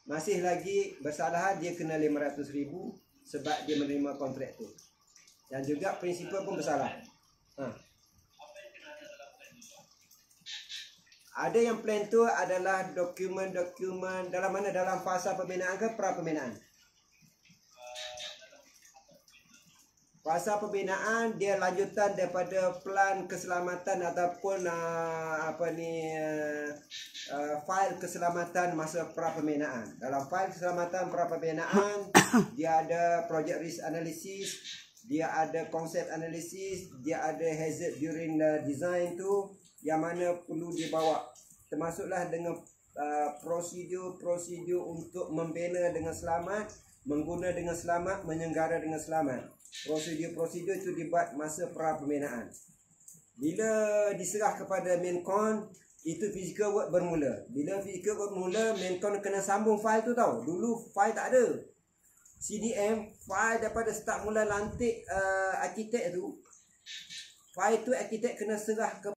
masih lagi bersalahan, dia kena 500,000 sebab dia menerima kontrak tu. Dan juga prinsipal pun bersalah. Ada yang plan tu adalah dokumen-dokumen dalam mana, dalam fasa pembinaan ke pra pembinaan? Fasa pembinaan dia lanjutan daripada plan keselamatan ataupun fail keselamatan masa pra pembinaan. Dalam fail keselamatan pra pembinaan dia ada project risk analysis, dia ada konsep analisis, dia ada hazard during the design tu yang mana perlu dibawa, termasuklah dengan prosedur untuk membina dengan selamat, mengguna dengan selamat, menyenggara dengan selamat. Prosedur itu dibuat masa pra pembinaan. Bila diserah kepada Maincon, itu physical work bermula. Bila physical work bermula, Maincon kena sambung file tu tau. Dulu file tak ada. CDM, file daripada start mula lantik arkitek tu, file tu arkitek kena serah ke